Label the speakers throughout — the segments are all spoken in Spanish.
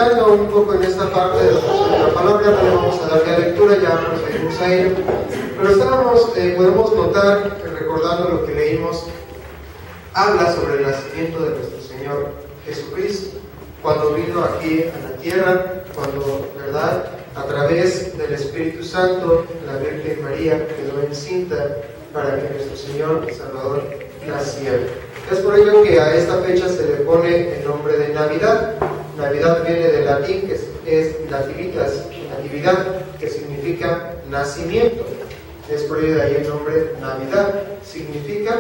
Speaker 1: entrando un poco en esta parte de la palabra, no le vamos a dar la lectura, ya nos venimos a ello. Pero podemos notar, recordando lo que leímos, habla sobre el nacimiento de nuestro Señor Jesucristo, cuando vino aquí a la tierra, cuando, ¿verdad?, a través del Espíritu Santo, la Virgen María quedó encinta para que nuestro Señor y Salvador naciera. Es por ello que a esta fecha se le pone el nombre de Navidad. Navidad viene del latín, que es nativitas, natividad, que significa nacimiento. Es por ello de ahí el nombre Navidad, significa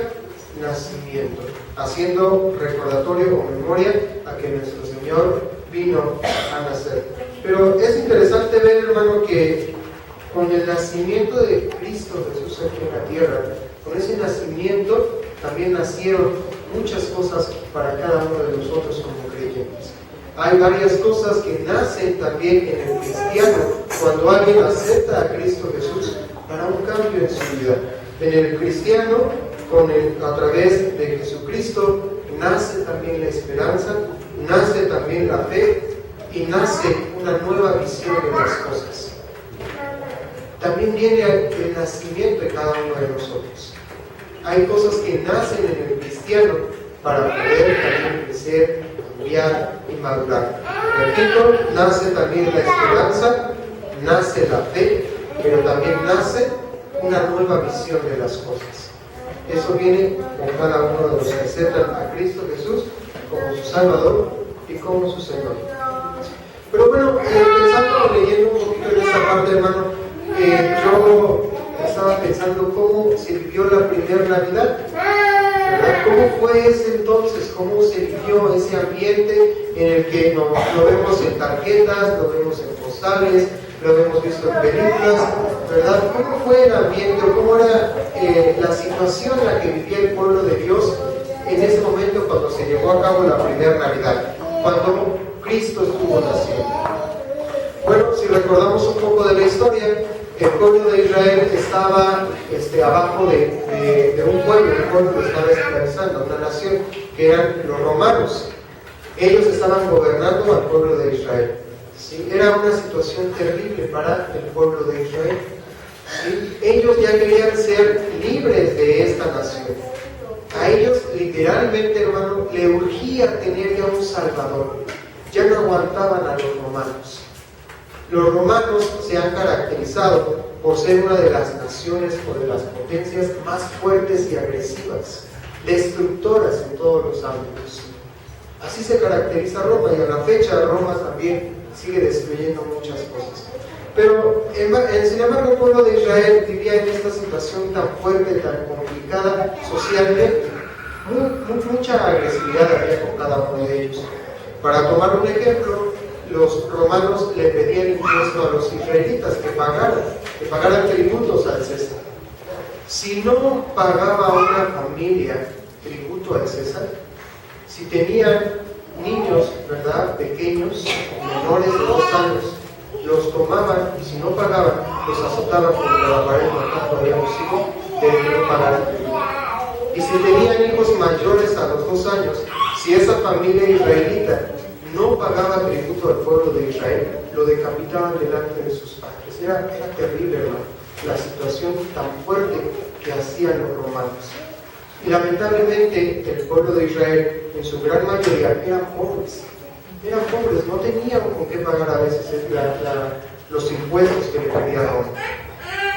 Speaker 1: nacimiento, haciendo recordatorio o memoria a que nuestro Señor vino a nacer. Pero es interesante ver, hermano, que con el nacimiento de Cristo Jesús aquí en la tierra, con ese nacimiento también nacieron muchas cosas para cada uno de nosotros como creyentes. Hay varias cosas que nacen también en el cristiano cuando alguien acepta a Cristo Jesús para un cambio en su vida. En el cristiano, a través de Jesucristo, nace también la esperanza, nace también la fe y nace una nueva visión de las cosas. También viene el nacimiento de cada uno de nosotros. Hay cosas que nacen en el cristiano para poder también crecer, cambiar y madurar. Repito, nace también la esperanza, nace la fe, pero también nace una nueva visión de las cosas. Eso viene con cada uno de los que aceptan a Cristo Jesús como su Salvador y como su Señor. Pero bueno, pensando, leyendo un poquito en esta parte, hermano, yo estaba pensando cómo se vivió la primera Navidad, ¿verdad? ¿Cómo fue ese entonces? ¿Cómo se vivió ese ambiente en el que lo vemos en tarjetas, lo vemos en postales, lo hemos visto en películas, ¿verdad? ¿Cómo fue el ambiente? ¿Cómo era la situación en la que vivía el pueblo de Dios en ese momento cuando se llevó a cabo la primera Navidad? Cuando Cristo estuvo naciendo. Bueno, si recordamos un poco de la historia, el pueblo de Israel estaba abajo de un pueblo que estaba esclavizando, una nación, que eran los romanos. Ellos estaban gobernando al pueblo de Israel. ¿Sí? Era una situación terrible para el pueblo de Israel. ¿Sí? Ellos ya querían ser libres de esta nación. A ellos literalmente, hermano, le urgía tener ya un Salvador. Ya no aguantaban a los romanos. Los romanos se han caracterizado por ser una de las naciones o de las potencias más fuertes y agresivas, destructoras en todos los ámbitos. Así se caracteriza Roma, y a la fecha Roma también sigue destruyendo muchas cosas. Pero sin embargo el pueblo de Israel vivía en esta situación tan fuerte, tan complicada socialmente. Mucha agresividad había con cada uno de ellos. Para tomar un ejemplo, los romanos le pedían impuesto a los israelitas que pagaran tributos al César. Si no pagaba una familia tributo al César, si tenían niños, ¿verdad?, pequeños, menores de 2 años, los tomaban y si no pagaban, los azotaban contra la pared, matando a los hijos de que no pagaran tributo. Y si tenían hijos mayores a los 2 años, si esa familia israelita no pagaba tributo al pueblo de Israel, lo decapitaban delante de sus padres. Era terrible, hermano, la situación tan fuerte que hacían los romanos. Y lamentablemente el pueblo de Israel, en su gran mayoría, eran pobres, no tenían con qué pagar a veces los impuestos que le pedía Roma.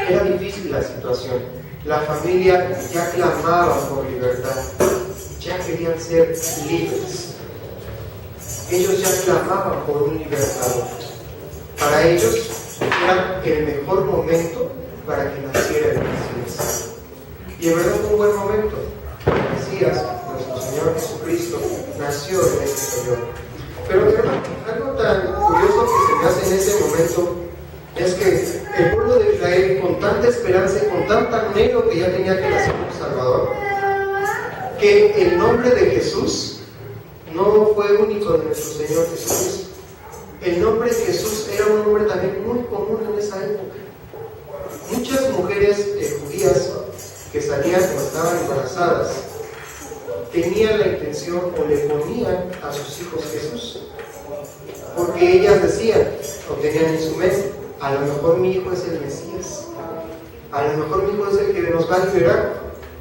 Speaker 1: Era difícil la situación. La familia ya clamaba por libertad, ya querían ser libres. Ellos ya clamaban por un libertador. Para ellos era el mejor momento para que naciera el Mesías. Y en verdad fue un buen momento. El Mesías, nuestro Señor Jesucristo, nació en este periodo. Pero algo tan curioso que se me hace en ese momento es que el pueblo de Israel, con tanta esperanza y con tanto anhelo que ya tenía que nacer un Salvador, que el nombre de Jesús no fue único de nuestro Señor Jesucristo. El nombre de Jesús era un nombre también muy común en esa época. Muchas mujeres judías que salían o estaban embarazadas tenían la intención o le ponían a sus hijos Jesús. Porque ellas decían, o tenían en su mente, a lo mejor mi hijo es el Mesías, a lo mejor mi hijo es el que nos va a liberar.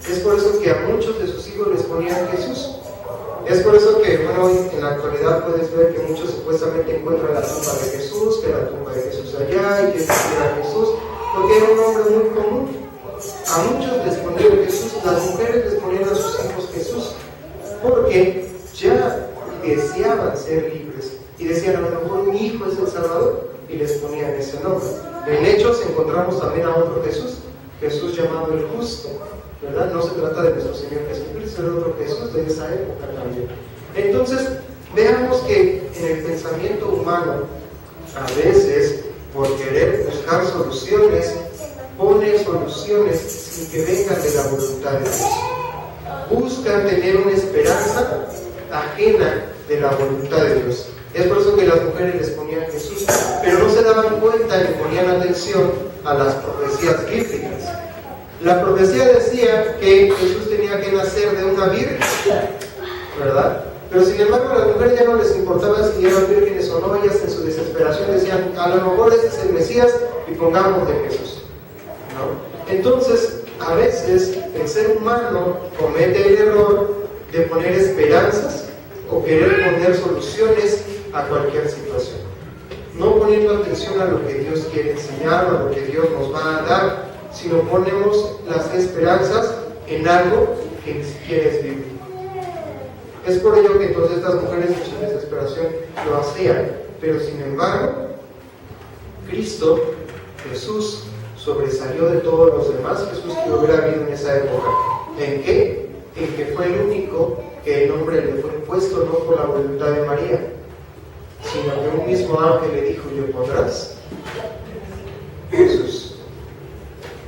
Speaker 1: Es por eso que a muchos de sus hijos les ponían Jesús. Es por eso que, bueno, hoy en la actualidad puedes ver que muchos supuestamente encuentran la tumba de Jesús, que la tumba de Jesús allá, y que era Jesús, porque era un hombre muy común. A muchos les ponían Jesús, las mujeres les ponían a sus hijos Jesús, porque ya deseaban ser libres, y decían, a lo mejor mi hijo es el Salvador, y les ponían ese nombre. En Hechos encontramos también a otro Jesús, Jesús llamado el Justo, ¿verdad? No se trata de nuestro Señor Jesucristo, era otro Jesús de esa época también. Entonces, veamos que en el pensamiento humano, a veces, por querer buscar soluciones, pone soluciones sin que vengan de la voluntad de Dios. Buscan tener una esperanza ajena de la voluntad de Dios. Es por eso que las mujeres les ponían Jesús, pero no se daban cuenta ni ponían atención a las profecías bíblicas. La profecía decía que Jesús tenía que nacer de una virgen, ¿verdad? Pero sin embargo a las mujeres ya no les importaba si eran vírgenes o no. Ellas en su desesperación decían, a lo mejor este es el Mesías y pongamos de Jesús, ¿no? Entonces, a veces el ser humano comete el error de poner esperanzas o querer poner soluciones a cualquier situación, no poniendo atención a lo que Dios quiere enseñar o a lo que Dios nos va a dar, sino ponemos las esperanzas en algo que ni siquiera es bíblico. Es por ello que entonces estas mujeres en su desesperación lo hacían, pero sin embargo, Cristo, Jesús, sobresalió de todos los demás Jesús que hubiera habido en esa época. ¿En qué? En que fue el único que el nombre le fue puesto no por la voluntad de María, sino que un mismo ángel le dijo, le pondrás Jesús.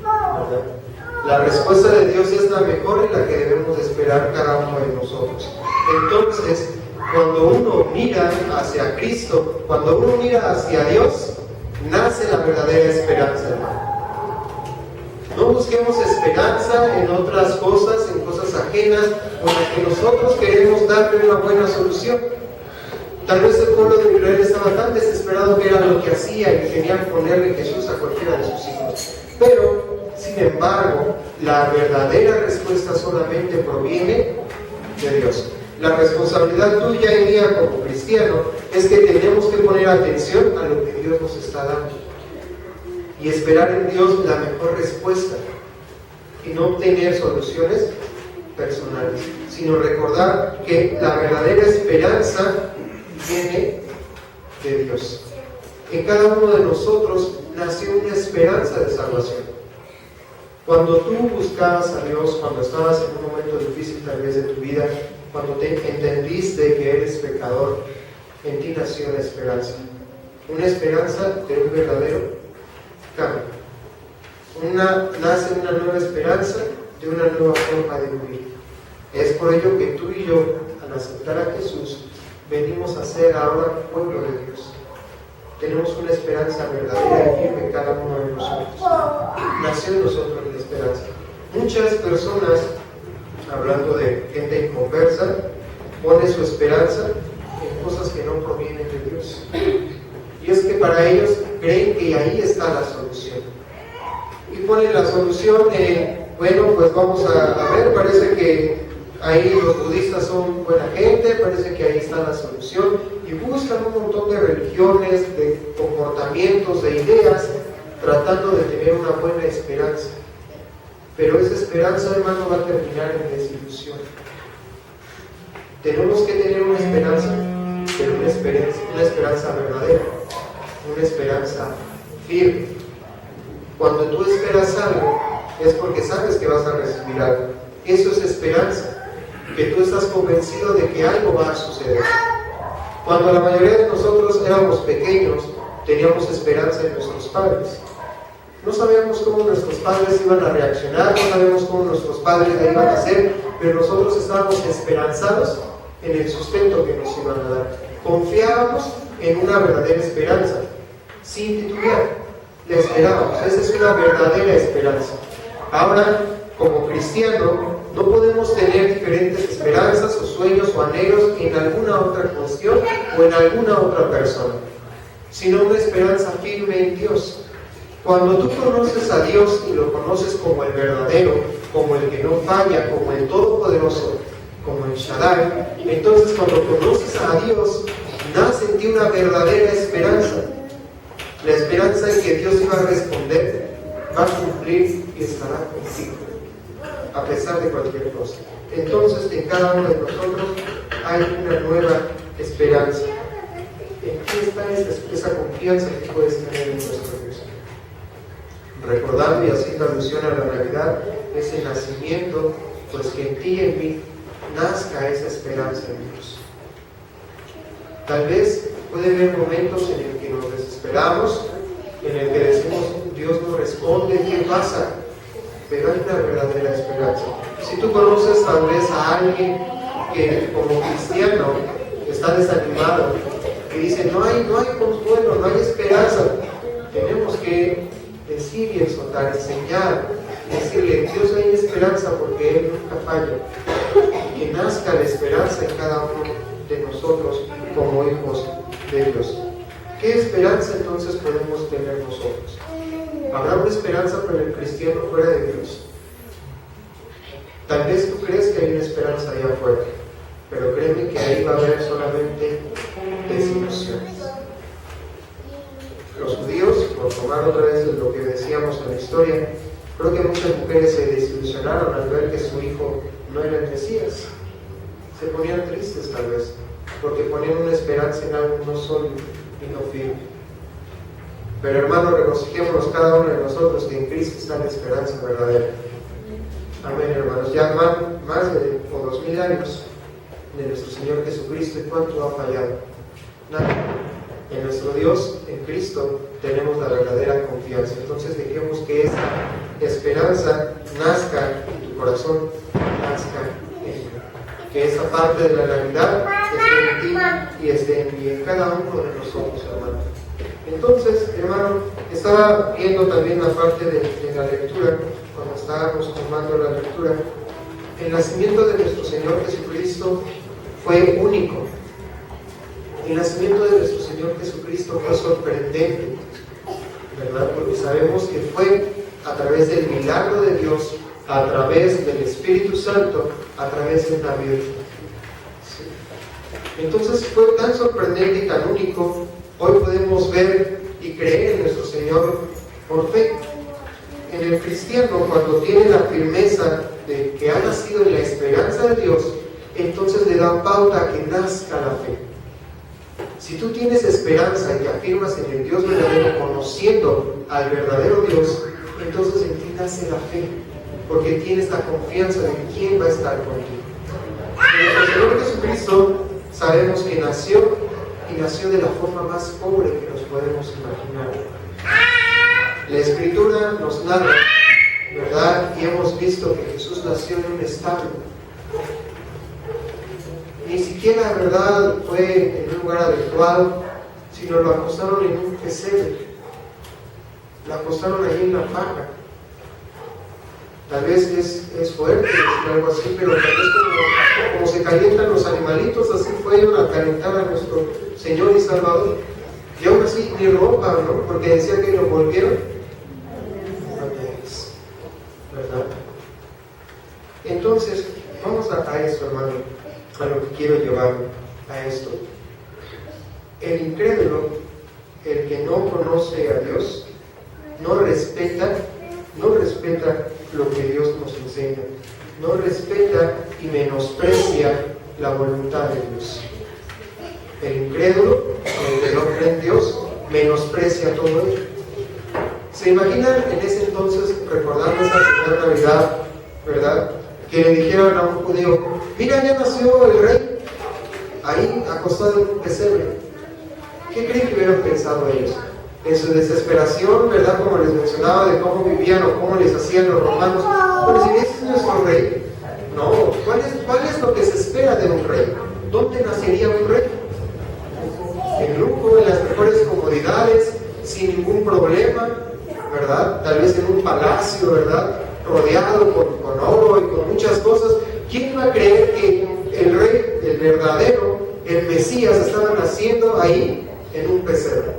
Speaker 1: ¿Verdad? La respuesta de Dios es la mejor y la que debemos esperar cada uno de nosotros. Entonces, cuando uno mira hacia Cristo, cuando uno mira hacia Dios, nace la verdadera esperanza, hermano. No busquemos esperanza en otras cosas, en cosas ajenas, con las que nosotros queremos darle una buena solución. Tal vez el pueblo de Israel estaba tan desesperado que era lo que hacía y querían ponerle Jesús a cualquiera de sus hijos. Pero, sin embargo, la verdadera respuesta solamente proviene de Dios. La responsabilidad tuya y mía como cristiano es que tenemos que poner atención a lo que Dios nos está dando y esperar en Dios la mejor respuesta y no obtener soluciones personales, sino recordar que la verdadera esperanza viene de Dios. En cada uno de nosotros nació una esperanza de salvación. Cuando tú buscabas a Dios, cuando estabas en un momento difícil tal vez de tu vida, cuando te entendiste que eres pecador, en ti nació una esperanza de un verdadero cambio. Nace una nueva esperanza de una nueva forma de vivir. Es por ello que tú y yo, al aceptar a Jesús, venimos a ser ahora pueblo de Dios. Tenemos una esperanza verdadera y firme cada uno de nosotros. Nació en nosotros la esperanza. Muchas personas, hablando de gente inconversa, ponen su esperanza en cosas que no provienen de Dios. Y es que para ellos creen que ahí está la solución. Y ponen la solución en, bueno, pues vamos a ver, parece que ahí los budistas son buena gente, parece que ahí está la solución, y buscan un montón de religiones, de comportamientos, de ideas, tratando de tener una buena esperanza. Pero esa esperanza, hermano, va a terminar en desilusión. Tenemos que tener una esperanza, pero una esperanza verdadera, una esperanza firme. Cuando tú esperas algo, es porque sabes que vas a recibir algo. Eso es esperanza, que tú estás convencido de que algo va a suceder. Cuando la mayoría de nosotros éramos pequeños, teníamos esperanza en nuestros padres. No sabíamos cómo nuestros padres iban a reaccionar, no sabíamos cómo nuestros padres le iban a hacer, pero nosotros estábamos esperanzados en el sustento que nos iban a dar. Confiábamos en una verdadera esperanza, sin titubear. Le esperábamos. Esa es una verdadera esperanza. Ahora, como cristiano, No podemos tener diferentes esperanzas o sueños o anhelos en alguna otra cuestión o en alguna otra persona, sino una esperanza firme en Dios. Cuando tú conoces a Dios y lo conoces como el verdadero, como el que no falla, como el todopoderoso, como el Shaddai, entonces cuando conoces a Dios, nace en ti una verdadera esperanza. La esperanza en que Dios va a responder, va a cumplir y estará contigo, a pesar de cualquier cosa. Entonces en cada uno de nosotros hay una nueva esperanza. ¿En qué está esa confianza que puedes tener en nuestro Dios? Recordando y haciendo alusión a la Navidad, ese nacimiento, pues que en ti y en mí nazca esa esperanza en Dios. Tal vez puede haber momentos en el que nos desesperamos, en el que decimos, Dios no responde, ¿qué pasa? Pero hay una verdadera esperanza. Si tú conoces tal vez a alguien que como cristiano está desanimado, que dice, no hay consuelo, no hay esperanza, tenemos que decir y exhortar, enseñar, decirle, Dios hay esperanza porque Él nunca falla. Que nazca la esperanza en cada uno de nosotros como hijos de Dios. ¿Qué esperanza entonces podemos tener nosotros? ¿Habrá una esperanza para el cristiano fuera de Dios? Tal vez tú crees que hay una esperanza allá afuera, pero créeme que ahí va a haber solamente desilusiones. Los judíos, por tomar otra vez lo que decíamos en la historia, creo que muchas mujeres se desilusionaron al ver que su hijo no era el Mesías. Se ponían tristes tal vez, porque ponían una esperanza en algo no sólido y no firme. Pero hermanos, regocijémonos cada uno de nosotros que en Cristo está la esperanza verdadera. Amén, hermanos. Ya más de 2000 años de nuestro Señor Jesucristo, ¿y cuánto ha fallado? Nada. En nuestro Dios, en Cristo, tenemos la verdadera confianza. Entonces dejemos que esa esperanza nazca en tu corazón, nazca en ti. Que esa parte de la Navidad esté en ti y esté en mí, en cada uno de nosotros, hermano. Entonces, hermano, estaba viendo también la parte de la lectura, cuando estábamos tomando la lectura. El nacimiento de nuestro Señor Jesucristo fue único. El nacimiento de nuestro Señor Jesucristo fue sorprendente, ¿verdad? Porque sabemos que fue a través del milagro de Dios, a través del Espíritu Santo, a través de una Virgen. Sí. Entonces fue tan sorprendente y tan único. Hoy podemos ver y creer en nuestro Señor por fe. En el cristiano, cuando tiene la firmeza de que ha nacido en la esperanza de Dios, entonces le da pauta a que nazca la fe. Si tú tienes esperanza y te afirmas en el Dios verdadero, conociendo al verdadero Dios, entonces en ti nace la fe, porque tienes la confianza de quién va a estar contigo. En nuestro Señor Jesucristo sabemos que nació, y nació de la forma más pobre que nos podemos imaginar. La Escritura nos narra, ¿verdad? Y hemos visto que Jesús nació en un establo. Ni siquiera, ¿verdad?, fue en un lugar adecuado, sino lo acostaron en un pesebre. Lo acostaron ahí en la paja. Tal vez es fuerte decir algo así, pero tal vez como se calientan los animalitos, así fueron a calentar a nuestro Señor y Salvador. Y aún así, ni ropa, ¿no? Porque decía que lo volvieron pañales, ¿verdad? Entonces, vamos a esto, hermano, a lo que quiero llevar a esto. El incrédulo, el que no conoce a Dios, no respeta lo que Dios nos enseña, no respeta y menosprecia la voluntad de Dios. El incrédulo, el que no cree en Dios, menosprecia todo ello. ¿Se imaginan en ese entonces, recordando esa primera Navidad, ¿verdad?, que le dijeron a un judío, mira, ya nació el rey, ahí acostado en un pesebre? ¿Qué creen que hubieran pensado ellos? En su desesperación, ¿verdad?, como les mencionaba, de cómo vivían o cómo les hacían los romanos, pues si ese es nuestro rey. No, ¿cuál es lo que se espera de un rey? ¿Dónde nacería un rey? En lujo, en las mejores comodidades, sin ningún problema, ¿verdad? Tal vez en un palacio, ¿verdad?, rodeado con oro y con muchas cosas. ¿Quién iba a creer que el rey, el verdadero, el Mesías, estaba naciendo ahí en un pesebre?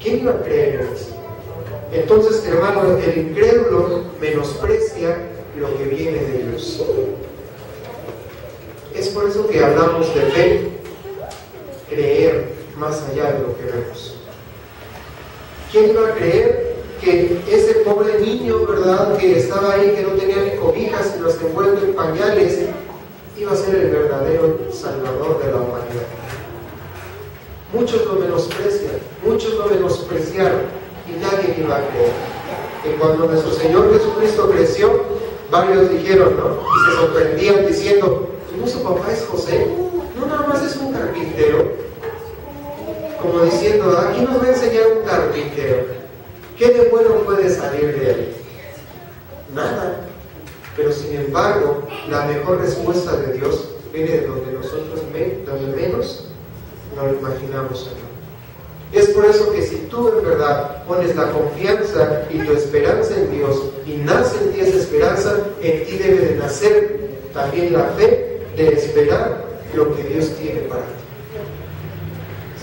Speaker 1: ¿Quién iba a creer en eso? Entonces, hermano, el incrédulo menosprecia lo que viene de Dios. Es por eso que hablamos de fe, creer más allá de lo que vemos. ¿Quién iba a creer que ese pobre niño, verdad, que estaba ahí, que no tenía ni cobijas, sino hasta envuelto en pañales, iba a ser el verdadero Salvador de la humanidad? Muchos lo menosprecian, muchos lo menospreciaron y nadie iba a creer. Que cuando nuestro Señor Jesucristo creció, varios dijeron, ¿no? Y se sorprendían diciendo, ¿no su papá es José? No, nada más es un carpintero. Como diciendo, aquí nos va a enseñar un carpintero. ¿Qué de bueno puede salir de él? Nada. Pero sin embargo, la mejor respuesta de Dios viene de donde nosotros donde menos no lo imaginamos, hermano. Es por eso que si tú en verdad pones la confianza y tu esperanza en Dios y nace en ti esa esperanza, en ti debe de nacer también la fe de esperar lo que Dios tiene para ti.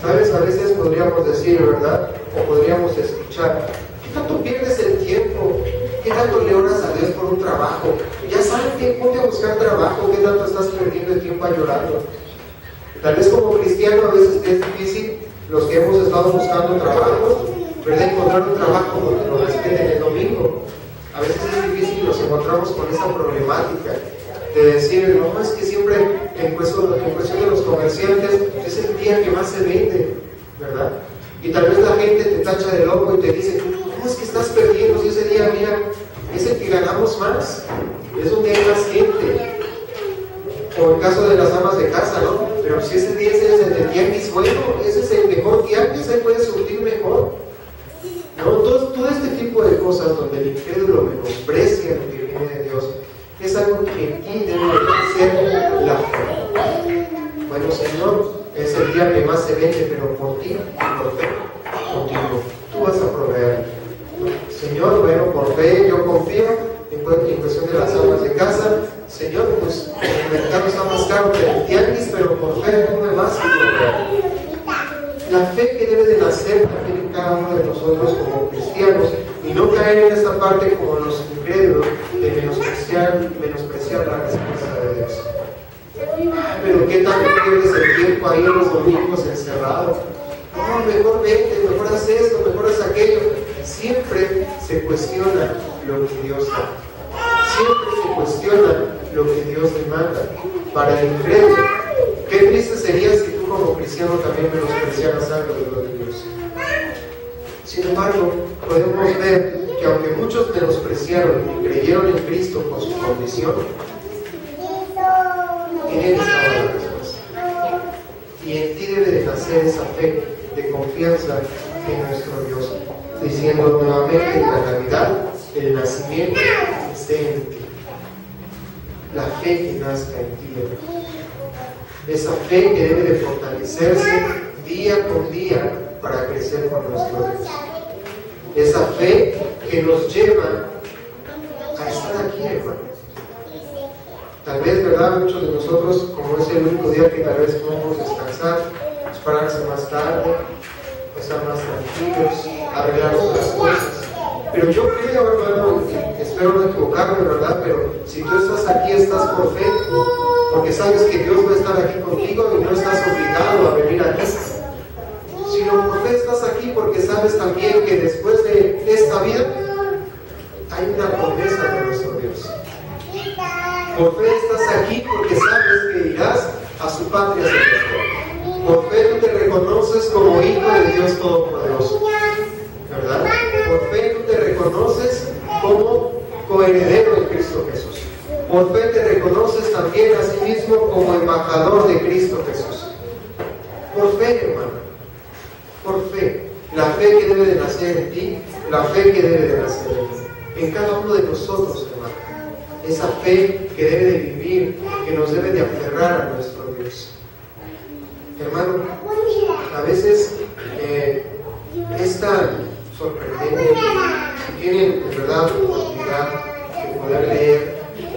Speaker 1: ¿Sabes? A veces podríamos decir, ¿verdad? O podríamos escuchar, ¿qué tanto pierdes el tiempo? ¿Qué tanto le oras a Dios por un trabajo? Ya salte, ponte a buscar trabajo. ¿Qué tanto estás perdiendo el tiempo llorando? Tal vez como cristiano a veces es difícil, los que hemos estado buscando trabajo, ¿verdad? Encontrar un trabajo donde nos respeten el domingo. A veces es difícil y nos encontramos con esa problemática de decir, no, es que siempre en cuestión de los comerciantes es el día que más se vende, ¿verdad? Y tal vez la gente te tacha de loco y te dice, ¿cómo es que estás perdiendo? Si ese día, mira, es el que ganamos más, es donde hay más gente. O el caso de las amas de casa, ¿no? Pero si ese día es el de tianguis, bueno, ese es el mejor tianguis, ahí puedes surtir mejor. ¿No? Todo este tipo de cosas donde el incrédulo menosprecia lo que viene de Dios, es algo que en ti debe ser la fe. Bueno, Señor, es el día que más se vende, pero por ti, por fe, contigo, tú vas a proveer. Señor, bueno, por fe yo confío en cuestión de las amas de casa. Señor, pues el mercado está más caro que el tianguis, pero por fe tú me vas a proveer. La fe que debe de nacer también en cada uno de nosotros como cristianos y no caer en esta parte como los incrédulos de menospreciar la respuesta de Dios. Pero ¿qué tanto pierdes el tiempo ahí en los domingos encerrado? No, mejor vete, mejor haz esto, mejor haz aquello. Siempre se cuestiona lo que Dios da. Siempre se cuestiona lo que Dios demanda. Para el incrédulo, qué triste sería si tú como cristiano también menospreciaras algo de lo de Dios. Sin embargo, podemos ver que aunque muchos menospreciaron y creyeron en Cristo por su condición, en Él estaba la respuesta. Y en ti debe de nacer esa fe de confianza en nuestro Dios, diciendo nuevamente en la Navidad, el nacimiento esté en ti. La fe que nazca en ti, hermano. Esa fe que debe de fortalecerse día con día para crecer con nuestro Dios. Esa fe que nos lleva a estar aquí, hermano. Tal vez, ¿verdad? Muchos de nosotros, como es el único día que tal vez podemos descansar, pararse más tarde, estar más tranquilos, arreglar otras cosas. Pero yo creo, hermano, espero no equivocarme, ¿verdad? Pero si tú estás aquí, estás por fe, porque sabes que Dios va a estar aquí contigo y no estás obligado a venir aquí. Sino por fe estás aquí porque sabes también que después de esta vida hay una promesa de nuestro Dios. Por fe estás aquí porque sabes que irás a su patria celestial. Por fe tú te reconoces como hijo de Dios Todopoderoso, ¿verdad? Por fe tú te reconoces como coheredero de Cristo Jesús. Por fe te reconoces también a sí mismo como embajador de Cristo Jesús. Por fe, hermano. Por fe. La fe que debe de nacer en ti, la fe que debe de nacer en cada uno de nosotros, hermano. Esa fe que debe de vivir, que nos debe de aferrar a nuestro Dios. Hermano, a veces es tan sorprendente. Si tienen, de verdad, la oportunidad de poder leer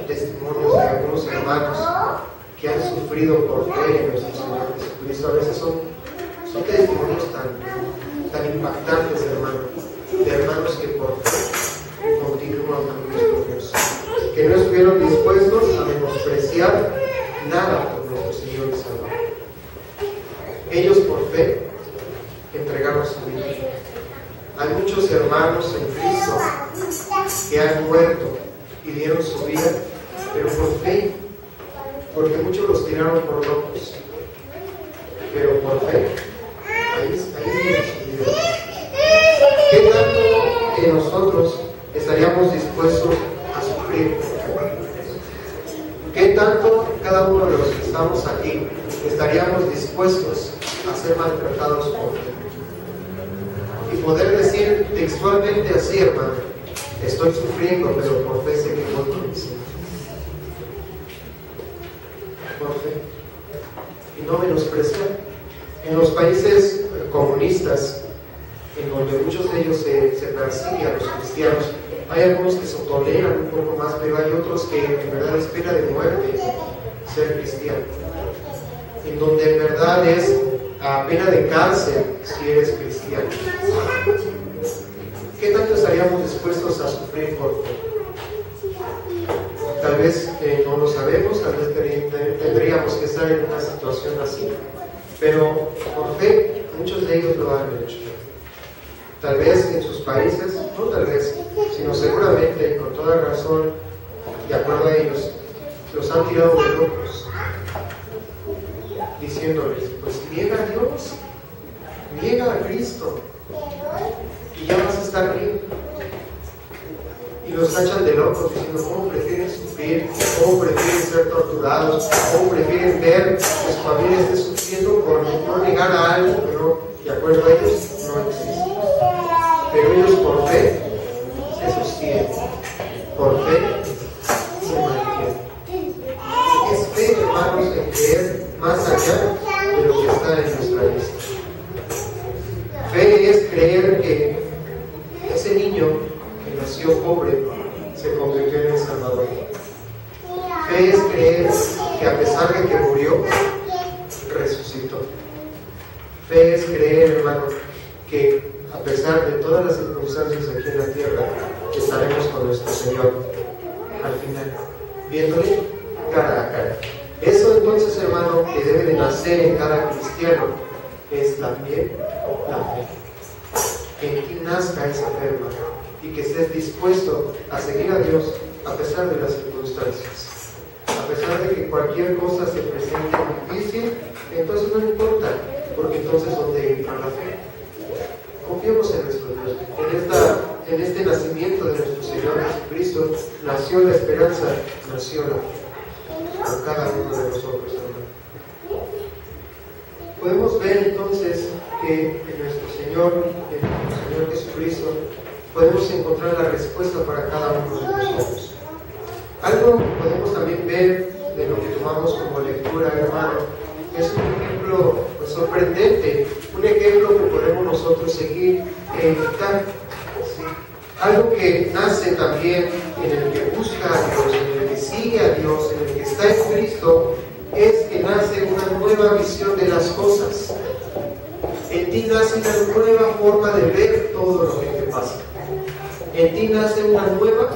Speaker 1: testimonios de algunos hermanos que han sufrido por fe en nuestro Señor Jesucristo. A veces son testimonios tan impactantes, hermano, de hermanos que por fe continúan con Dios, que no estuvieron dispuestos a menospreciar nada por nuestro Señor y Salvador. Ellos por fe entregaron su vida. Hay muchos hermanos en Cristo que han muerto y dieron su vida, pero por fe, porque muchos los tiraron por locos, pero por fe, ahí dieron su vida. ¿Qué tanto que nosotros estaríamos dispuestos a sufrir? ¿Qué tanto cada uno de los que estamos aquí estaríamos dispuestos a ser maltratados por fe? Y poder decir textualmente así, hermano: estoy sufriendo, pero por fe sé que voy con mi Señor. Por fe. Y no menospreciar. En los países comunistas, en donde muchos de ellos se persiguen a los cristianos, hay algunos que se toleran un poco más, pero hay otros que en verdad es pena de muerte ser cristiano. En donde en verdad es pena de cárcel si eres cristiano. ¿Qué tanto estaríamos dispuestos a sufrir por fe? Tal vez no lo sabemos, tal vez tendríamos que estar en una situación así, pero por fe muchos de ellos lo han hecho. Tal vez en sus países, no tal vez, sino seguramente, con toda razón, de acuerdo a ellos, los han tirado de locos, diciéndoles: pues niega a Dios, niega a Cristo, y ya vas a estar bien. Y los tachan de locos, diciendo: ¿cómo prefieren sufrir? ¿Cómo prefieren ser torturados? ¿Cómo prefieren ver que su familia esté sufriendo por no negar a algo que no, de acuerdo a ellos, no existe? Pero ellos por fe se sostienen, por fe se mantienen. Es fe, hermanos, en creer más allá de lo que está en nuestra lista. Fe es creer que ese niño que nació pobre se convirtió en el Salvador. Fe es creer que a pesar de que murió, resucitó. Fe es creer, hermano, que a pesar de todas las circunstancias aquí en la tierra, estaremos con nuestro Señor al final, viéndole cara a cara. Eso entonces, hermano, que debe de nacer en cada cristiano, es también la fe. Que en ti nazca esa fe, hermano, y que estés dispuesto a seguir a Dios a pesar de las circunstancias. A pesar de que cualquier cosa se presente difícil, entonces no importa, porque entonces ¿dónde entra la fe? Confiemos en nuestro Dios. En este nacimiento de nuestro Señor Jesucristo nació la esperanza, nació la fe por cada uno de nosotros, hermano. Podemos ver entonces que en nuestro Señor Jesucristo, podemos encontrar la respuesta para cada uno de nosotros. Algo podemos también ver de lo que tomamos como lectura, hermano, es un ejemplo sorprendente, un ejemplo que podemos nosotros seguir e imitar. ¿Sí? Algo que nace también en el que busca a Dios, en el que sigue a Dios, en el que está en Cristo, es que nace una nueva visión de las cosas. En ti nace una nueva forma de ver todo lo que te pasa. En ti nace una nueva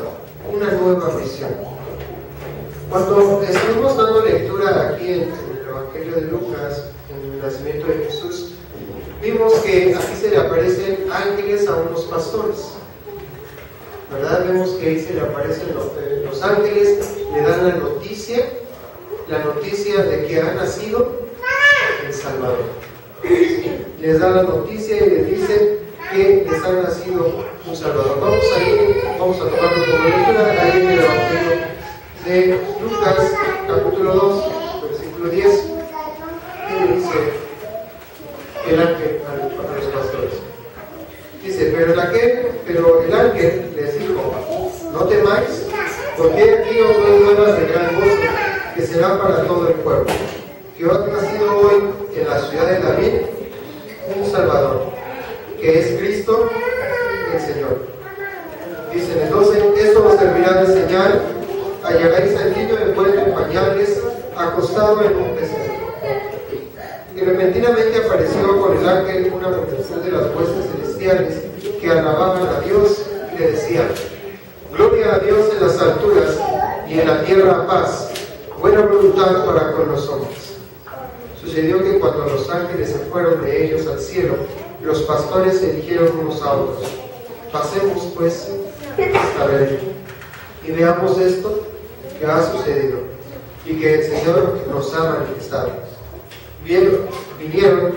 Speaker 1: visión. Cuando estuvimos dando lectura aquí en el Evangelio de Lucas, en el nacimiento de Jesús, vimos que aquí se le aparecen ángeles a unos pastores, ¿verdad? Vemos que ahí se le aparecen los ángeles, le dan la noticia de que ha nacido el Salvador. Les da la noticia y les dicen que les ha nacido un Salvador. Vamos a tomarlo como lectura ahí en el Evangelio de Lucas, capítulo 2, versículo 10. ¿Qué le dice el ángel a los pastores? Dice: pero el ángel les dijo: no temáis, porque aquí os doy nuevas de gran gozo, que será para todo el pueblo, que os ha nacido hoy en la ciudad de David un Salvador, que es Cristo el Señor. Dicen entonces: esto os servirá de señal, hallaréis al niño envuelto en pañales, acostado en un pesebre. Y repentinamente apareció con el ángel una multitud de las huestes celestiales que alababan a Dios y le decían: Gloria a Dios en las alturas y en la tierra paz, buena voluntad para con los hombres. Sucedió que cuando los ángeles se fueron de ellos al cielo, los pastores se dijeron unos a otros: Pasemos pues hasta Belén y veamos esto que ha sucedido y que el Señor nos ha manifestado. Vinieron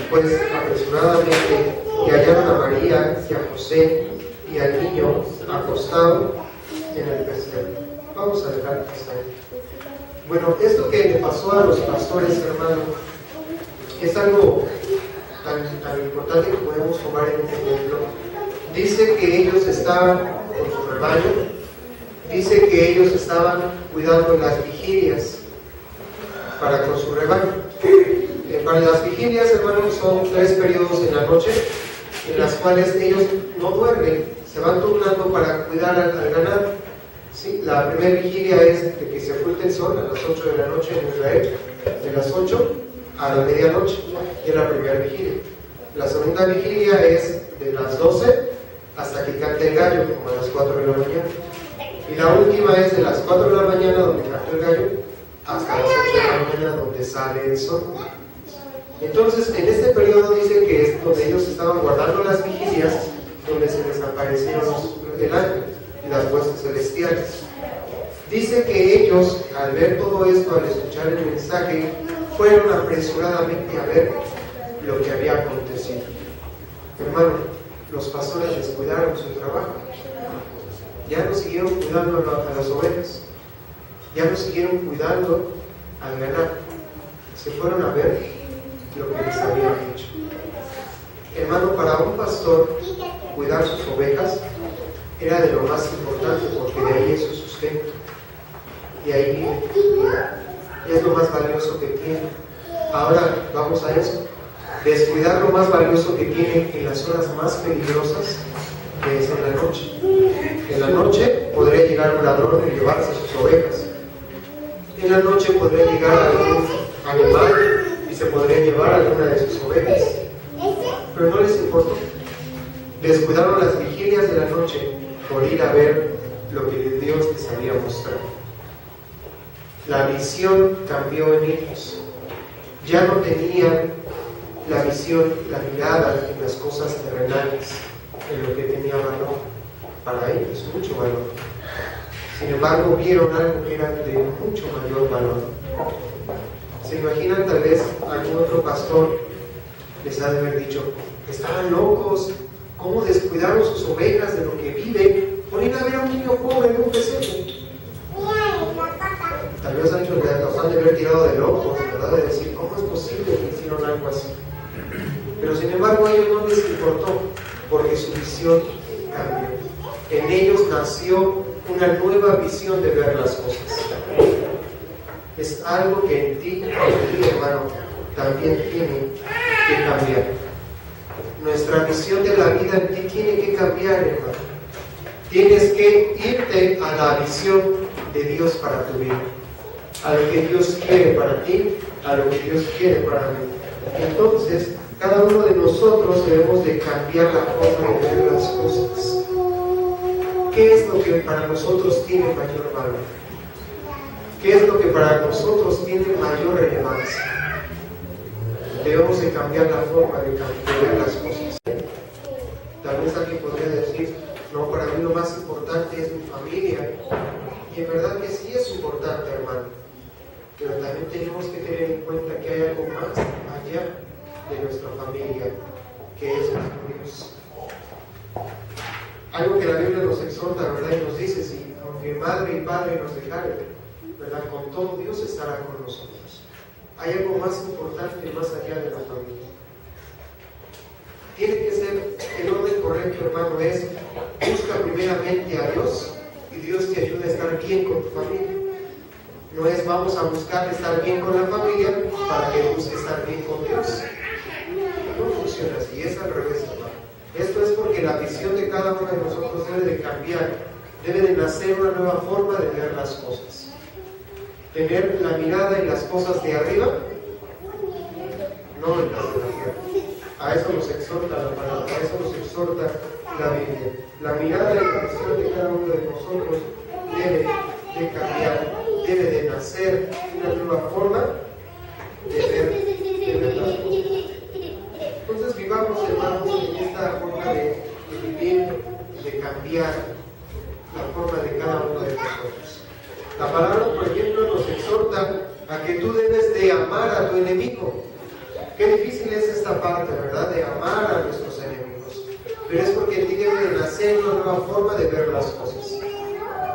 Speaker 1: pues apresuradamente y hallaron a María y a José y al niño acostado en el pesebre. Vamos a dejar que está ahí. Bueno, esto que le pasó a los pastores, hermano, es algo tan importante que podemos tomar en un ejemplo. Dice que ellos estaban con su rebaño, dice que ellos estaban cuidando las vigilias para con su rebaño. Para las vigilias, hermanos, son 3 periodos en la noche en las cuales ellos no duermen, se van turnando para cuidar al ganado. ¿Sí? La primera vigilia es de que se oculte el sol a las 8 de la noche en Israel, de las 8 a la medianoche, y es la primera vigilia. La segunda vigilia es de las 12 hasta que cante el gallo, como a las 4 de la mañana. Y la última es de las 4 de la mañana, donde canta el gallo, hasta las 8 de la mañana, donde sale el sol. Entonces, en este periodo dice que es donde ellos estaban guardando las vigilias, donde se les aparecieron el ángel y las huestes celestiales. Dice que ellos, al ver todo esto, al escuchar el mensaje, fueron apresuradamente a ver lo que había acontecido. Hermano, los pastores descuidaron su trabajo. Ya no siguieron cuidando a las ovejas, ya no siguieron cuidando al ganado. Se fueron a ver lo que les había hecho. Hermano, para un pastor, cuidar sus ovejas era de lo más importante, porque de ahí es su sustento, y ahí vive, y es lo más valioso que tiene. Ahora vamos a eso: descuidar lo más valioso que tiene en las horas más peligrosas, que es en la noche. En la noche podría llegar un ladrón y llevarse sus ovejas. En la noche podría llegar algún animal y se podría llevar alguna de sus ovejas, pero no les importó. Descuidaron las vigilias de la noche por ir a ver lo que Dios les había mostrado. La visión cambió en ellos. Ya no tenían la visión, la mirada en las cosas terrenales, en lo que tenía valor. Para ellos, mucho valor. Sin embargo, vieron algo que era de mucho mayor valor. ¿Se imaginan? Tal vez algún otro pastor les ha de haber dicho: estaban locos, ¿cómo descuidaron sus ovejas de lo que viven por ir a ver a un niño pobre en un pesebre? Tal vez los han de haber tirado de locos, ¿verdad? De decir, ¿cómo es posible que hicieron algo así? Pero sin embargo, a ellos no les importó, porque su visión cambió. En ellos nació una nueva visión de ver las cosas. Es algo que en ti, hermano, también tiene que cambiar. Nuestra visión de la vida en ti tiene que cambiar, hermano. Tienes que irte a la visión de Dios para tu vida, a lo que Dios quiere para ti, a lo que Dios quiere para mí. Entonces, cada uno de nosotros debemos de cambiar la forma de ver las cosas. ¿Qué es lo que para nosotros tiene mayor valor? ¿Qué es lo que para nosotros tiene mayor relevancia? Debemos de cambiar la forma de ver las cosas. Tal vez alguien podría decir: no, para mí lo más importante es mi familia. Y en verdad que sí es importante, hermano. Pero también tenemos que tener en cuenta que hay algo más allá de nuestra familia, que es nuestro Dios. Algo que la Biblia nos exhorta, ¿verdad? Y nos dice: si aunque madre y padre nos dejaren, ¿verdad?, con todo Dios estará con nosotros. Hay algo más importante más allá de la familia. Tiene que ser el orden correcto, hermano, es: busca primeramente a Dios y Dios te ayuda a estar bien con tu familia. No es vamos a buscar estar bien con la familia para que busque estar bien con Dios. No funciona así, es al revés, hermano. Esto es porque la visión de cada uno de nosotros debe de cambiar Debe de nacer una nueva forma de ver las cosas. Tener la mirada en las cosas de arriba, no en las de la tierra. A eso nos exhorta la palabra, a eso nos exhorta la Biblia. La mirada y la visión de cada uno de nosotros debe de cambiar, debe de nacer una nueva forma de ver las cosas. Entonces vivamos, hermanos, en esta forma de vivir, de cambiar la forma de cada uno de nosotros. La palabra, por ejemplo, nos exhorta a que tú debes de amar a tu enemigo. Qué difícil es esta parte, ¿verdad? De amar a nuestros enemigos. Pero es porque en ti debe de nacer una nueva forma de ver las cosas.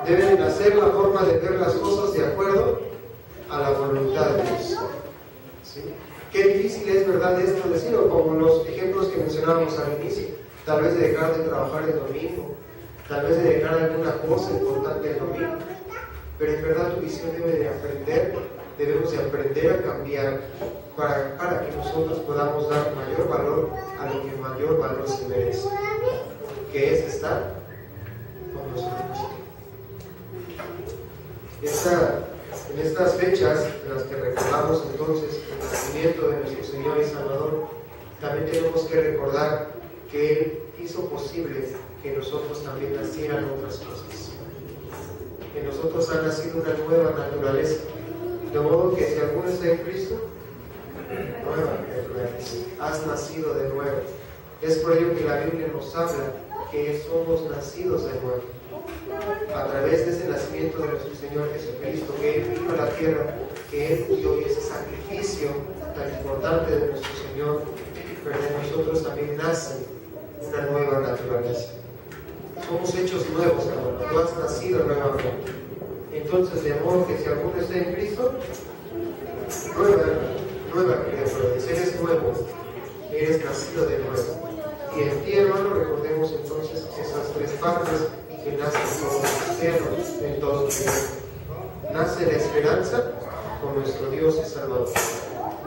Speaker 1: Debe de nacer la forma de ver las cosas de acuerdo a la voluntad de Dios. ¿Sí? Qué difícil es, ¿verdad?, esto decirlo, como los ejemplos que mencionábamos al inicio. Tal vez de dejar de trabajar el domingo, tal vez de dejar alguna cosa importante el domingo. Pero en verdad tu visión debe de aprender, debemos de aprender a cambiar para que nosotros podamos dar mayor valor a lo que mayor valor se merece, que es estar con nosotros. En estas fechas en las que recordamos entonces el nacimiento de nuestro Señor y Salvador, también tenemos que recordar que Él hizo posible que nosotros también nacieran otras cosas. En nosotros ha nacido una nueva naturaleza, de modo que si alguno está en Cristo, nueva naturaleza, has nacido de nuevo. Es por ello que la Biblia nos habla que somos nacidos de nuevo, a través de ese nacimiento de nuestro Señor Jesucristo, que Él vino a la tierra, que Él dio ese sacrificio tan importante de nuestro Señor, pero de nosotros también nace una nueva naturaleza. Somos hechos nuevos, hermano. Tú has nacido nuevamente. Entonces, de modo que si alguno está en Cristo, nueva criatura, eres nuevo, eres nacido de nuevo. Y en ti, hermano, recordemos entonces esas tres partes que nacen todo cristiano, en todo cristiano. Nace la esperanza con nuestro Dios y Salvador.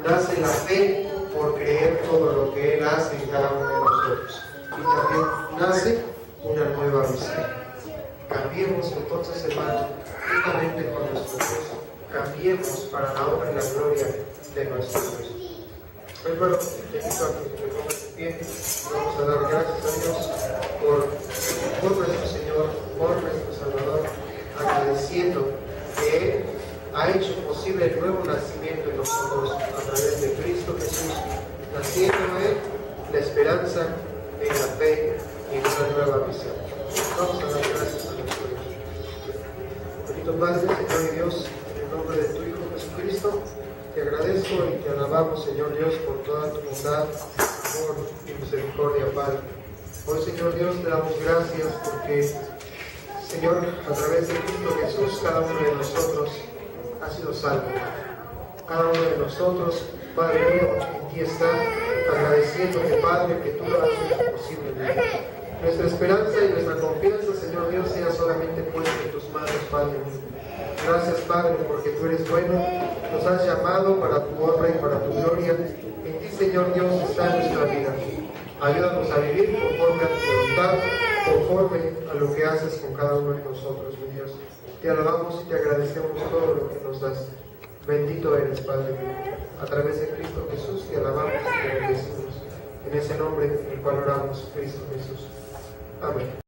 Speaker 1: Nace la fe por creer todo lo que Él hace en cada uno de nosotros. Y también nace una nueva visión. Cambiemos entonces, hermano, justamente con nuestro Dios. Cambiemos para la honra y la gloria de nuestro Dios. Hermano, te invito a que te pongas de pie. Vamos a dar gracias a Dios por nuestro Señor, por nuestro Salvador, agradeciendo que Él ha hecho posible el nuevo nacimiento en nosotros a través de Cristo Jesús, naciendo Él la esperanza en la fe y en una nueva visión. Vamos a dar gracias a nuestro Dios. Bendito Padre, Señor y Dios, en el nombre de tu Hijo Jesucristo, te agradezco y te alabamos, Señor Dios, por toda tu bondad, amor y misericordia, Padre. Hoy, Señor Dios, te damos gracias porque, Señor, a través de Cristo Jesús, cada uno de nosotros ha sido salvo. Cada uno de nosotros, Padre mío, en ti está, agradeciéndote, Padre, que tú lo has hecho posible. Nuestra esperanza y nuestra confianza, Señor Dios, sea solamente puesta en tus manos, Padre mío. Gracias, Padre, porque tú eres bueno, nos has llamado para tu honra y para tu gloria. En ti, Señor Dios, está nuestra vida. Ayúdanos a vivir conforme a tu voluntad, conforme a lo que haces con cada uno de nosotros, mi Dios. Te alabamos y te agradecemos todo lo que nos das. Bendito eres, Padre mío. A través de Cristo Jesús te alabamos y te bendecimos. En ese nombre en el cual oramos, Cristo Jesús. Amén.